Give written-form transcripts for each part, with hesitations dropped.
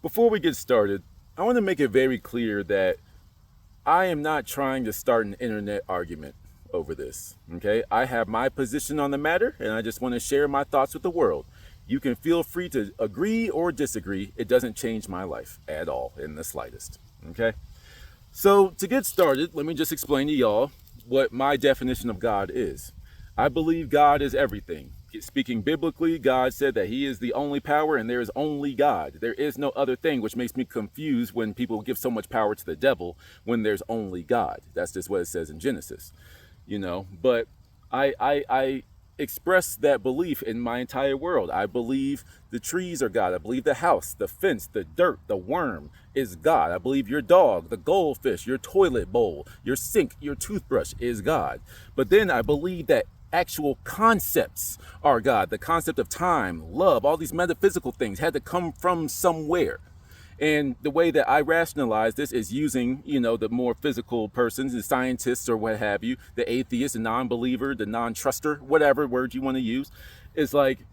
Before we get started, I want to make it very clear that I am not trying to start an internet argument over this. Okay? I have my position on the matter and I just want to share my thoughts with the world. You can feel free to agree or disagree. It doesn't change my life at all in the slightest. Okay? So, to get started, let me just explain to y'all what my definition of God is. I believe God is everything. Speaking biblically, God said that he is the only power and there is only God. There is no other thing, which makes me confused when people give so much power to the devil when there's only God. That's just what it says in Genesis, But I express that belief in my entire world. I believe the trees are God. I believe the house, the fence, the dirt, the worm is God. I believe your dog, the goldfish, your toilet bowl, your sink, your toothbrush is God. But then I believe that actual concepts are God. The concept of time, love, all these metaphysical things had to come from somewhere. And the way that I rationalize this is using, the more physical persons, the scientists or what have you, the atheist, the non-believer, the non-truster, whatever word you want to use. Is like,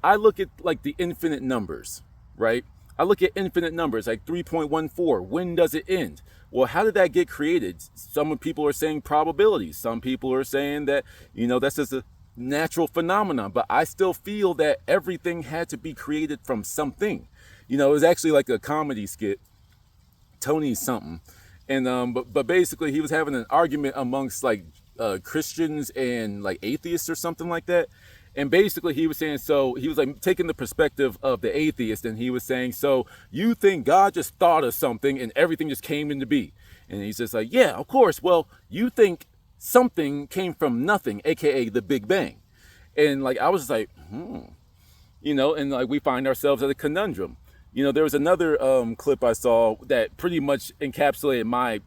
I look at like the infinite numbers, right? I look at infinite numbers like 3.14. When does it end? Well, how did that get created? Some people are saying probabilities. Some people are saying that, that's just a natural phenomenon. But I still feel that everything had to be created from something. It was actually like a comedy skit, Tony something. And but basically he was having an argument amongst like Christians and like atheists or something like that. And basically he was saying, so he was like taking the perspective of the atheist, and he was saying, so you think God just thought of something and everything just came into be? And he's just like, yeah, of course. Well, you think something came from nothing, aka the Big Bang. And like I was just like, and like we find ourselves at a conundrum. There was another clip I saw that pretty much encapsulated my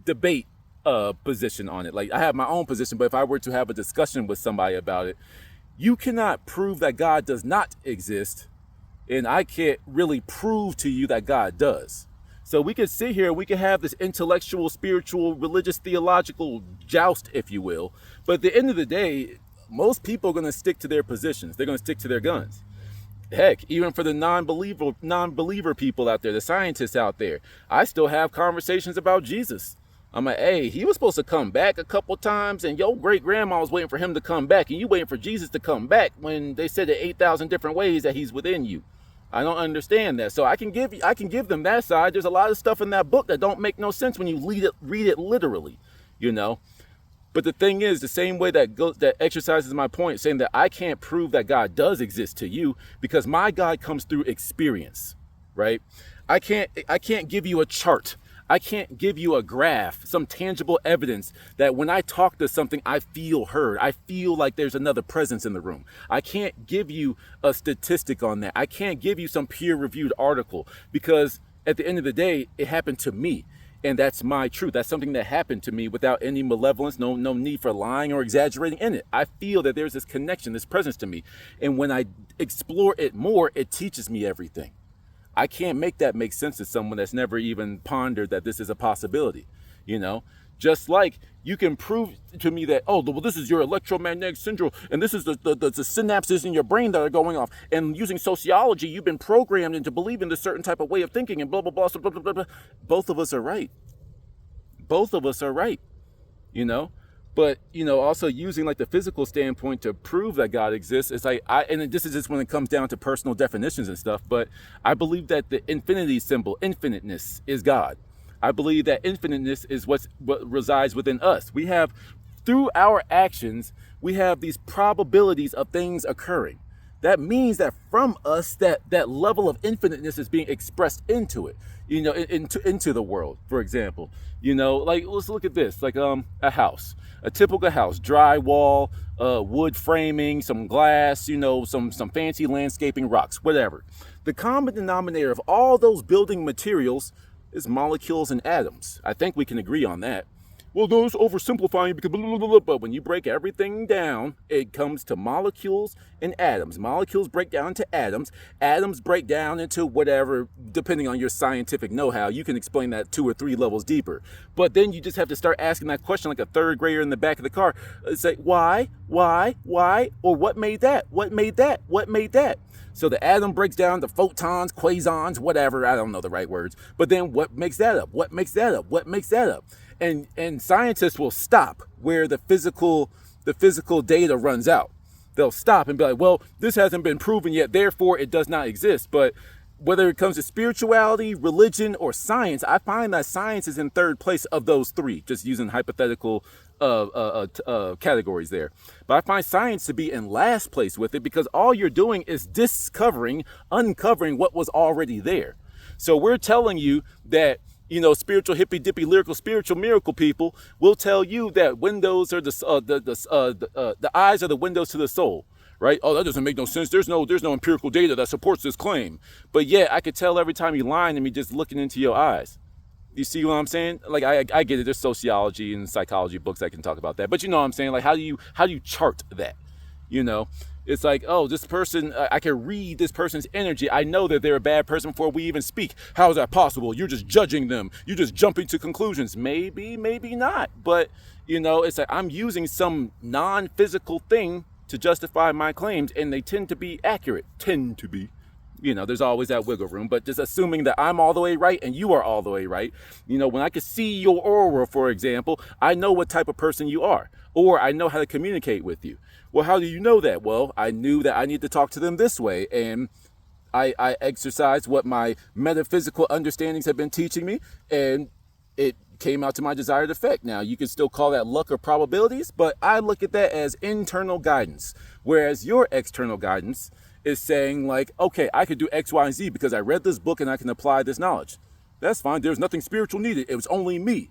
debate position on it. Like I have my own position, but if I were to have a discussion with somebody about it, you cannot prove that God does not exist, and I can't really prove to you that God does. So we could sit here, we could have this intellectual, spiritual, religious, theological joust, if you will, but at the end of the day, most people are going to stick to their positions. They're going to stick to their guns. Heck, even for the non-believer people out there, the scientists out there, I still have conversations about Jesus. I'm like, hey, he was supposed to come back a couple times, and your great-grandma was waiting for him to come back, and you waiting for Jesus to come back when they said it 8,000 different ways that he's within you. I don't understand that. So I can give them that side. There's a lot of stuff in that book that don't make no sense when you read it literally, But the thing is, the same way that exercises my point, saying that I can't prove that God does exist to you because my God comes through experience, right? I can't give you a chart. I can't give you a graph, some tangible evidence that when I talk to something, I feel heard. I feel like there's another presence in the room. I can't give you a statistic on that. I can't give you some peer-reviewed article because at the end of the day, it happened to me. And that's my truth. That's something that happened to me without any malevolence, no need for lying or exaggerating in it. I feel that there's this connection, this presence to me. And when I explore it more, it teaches me everything. I can't make that make sense to someone that's never even pondered that this is a possibility, Just like you can prove to me that, oh, well, this is your electromagnetic syndrome, and this is the synapses in your brain that are going off. And using sociology, you've been programmed into believing this certain type of way of thinking and blah, blah, blah, blah, blah, blah, blah. Both of us are right. Both of us are right, But, also using like the physical standpoint to prove that God exists, it's like, and this is just when it comes down to personal definitions and stuff, but I believe that the infinity symbol, infiniteness, is God. I believe that infiniteness is what resides within us. We have, through our actions, we have these probabilities of things occurring. That means that from us, that level of infiniteness is being expressed into it, into the world, for example. Like, let's look at this, like a house, a typical house, drywall, wood framing, some glass, some fancy landscaping, rocks, whatever. The common denominator of all those building materials is molecules and atoms. I think we can agree on that. Well, those oversimplifying because blah, blah, blah, blah. But when you break everything down, it comes to molecules and atoms. Molecules break down into atoms. Atoms break down into whatever, depending on your scientific know-how. You can explain that 2 or 3 levels deeper. But then you just have to start asking that question like a third grader in the back of the car. Say, why, or what made that? What made that? So the atom breaks down to photons, quasons, whatever. I don't know the right words. But then what makes that up? What makes that up? What makes that up? And scientists will stop where the physical data runs out. They'll stop and be like, well, this hasn't been proven yet, therefore it does not exist. But whether it comes to spirituality, religion, or science, I find that science is in third place of those three, just using hypothetical categories there. But I find science to be in last place with it, because all you're doing is uncovering what was already there. So we're telling you that, spiritual hippy dippy lyrical spiritual miracle people will tell you that windows are the eyes are the windows to the soul. Right? Oh, that doesn't make no sense. There's no empirical data that supports this claim. But yeah, I could tell every time you're lying to me just looking into your eyes. You see what I'm saying? Like, I get it. There's sociology and psychology books that can talk about that. But you know what I'm saying? Like, how do you chart that? It's like, oh, this person, I can read this person's energy. I know that they're a bad person before we even speak. How is that possible? You're just judging them. You're just jumping to conclusions. Maybe, maybe not. But, it's like I'm using some non-physical thing to justify my claims, and they tend to be accurate. There's always that wiggle room, but just assuming that I'm all the way right and you are all the way right. When I can see your aura, for example, I know what type of person you are, or I know how to communicate with you. Well, how do you know that? Well, I knew that I need to talk to them this way, and I exercised what my metaphysical understandings have been teaching me, and it came out to my desired effect. Now, you can still call that luck or probabilities, but I look at that as internal guidance, whereas your external guidance is saying like, okay, I could do X, Y, and Z because I read this book and I can apply this knowledge. That's fine. There's nothing spiritual needed. It was only me.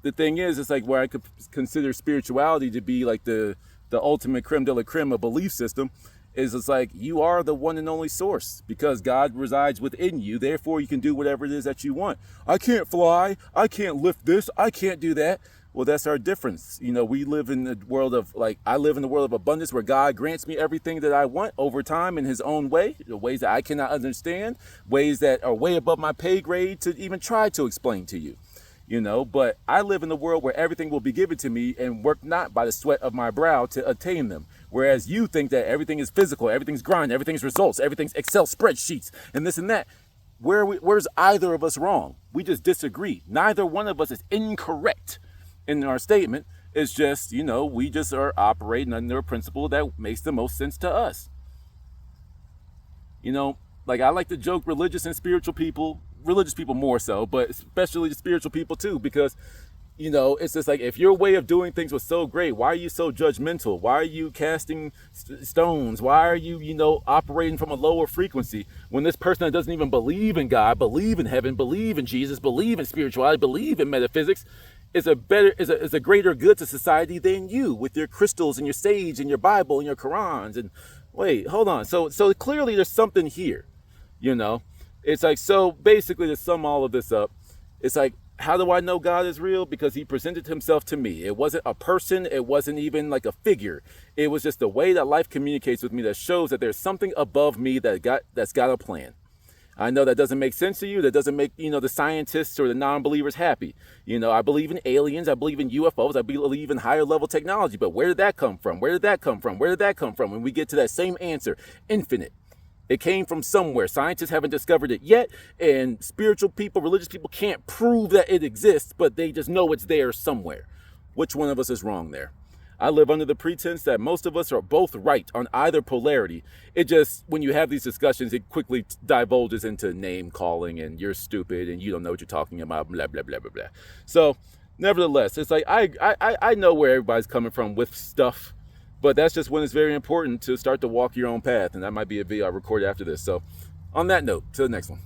The thing is, it's like where I could consider spirituality to be like the ultimate creme de la creme of belief system is it's like you are the one and only source because God resides within you. Therefore, you can do whatever it is that you want. I can't fly. I can't lift this. I can't do that. Well, that's our difference. We live in the world of I live in the world of abundance where God grants me everything that I want over time in his own way, the ways that I cannot understand, ways that are way above my pay grade to even try to explain to you. But I live in the world where everything will be given to me and work not by the sweat of my brow to attain them. Whereas you think that everything is physical, everything's grind, everything's results, everything's Excel spreadsheets and this and that. Where's either of us wrong? We just disagree. Neither one of us is incorrect in our statement. It's just, we just are operating under a principle that makes the most sense to us. I like to joke religious people more so, but especially the spiritual people too, because, it's just like, if your way of doing things was so great, why are you so judgmental? Why are you casting stones? Why are you, operating from a lower frequency when this person that doesn't even believe in God, believe in heaven, believe in Jesus, believe in spirituality, believe in metaphysics, is a greater good to society than you with your crystals and your sage and your Bible and your Qurans. And wait, hold on. So clearly there's something here, It's like, so basically to sum all of this up, it's like, how do I know God is real? Because he presented himself to me. It wasn't a person. It wasn't even like a figure. It was just the way that life communicates with me that shows that there's something above me that's got a plan. I know that doesn't make sense to you. That doesn't make, the scientists or the non-believers happy. I believe in aliens. I believe in UFOs. I believe in higher level technology. But where did that come from? Where did that come from? Where did that come from? When we get to that same answer, infinite. It came from somewhere. Scientists haven't discovered it yet. And spiritual people, religious people can't prove that it exists, but they just know it's there somewhere. Which one of us is wrong there? I live under the pretense that most of us are both right on either polarity. It just, when you have these discussions, it quickly divulges into name calling and you're stupid and you don't know what you're talking about, blah, blah, blah, blah, blah. So nevertheless, it's like, I know where everybody's coming from with stuff, but that's just when it's very important to start to walk your own path. And that might be a video I record after this. So on that note, to the next one.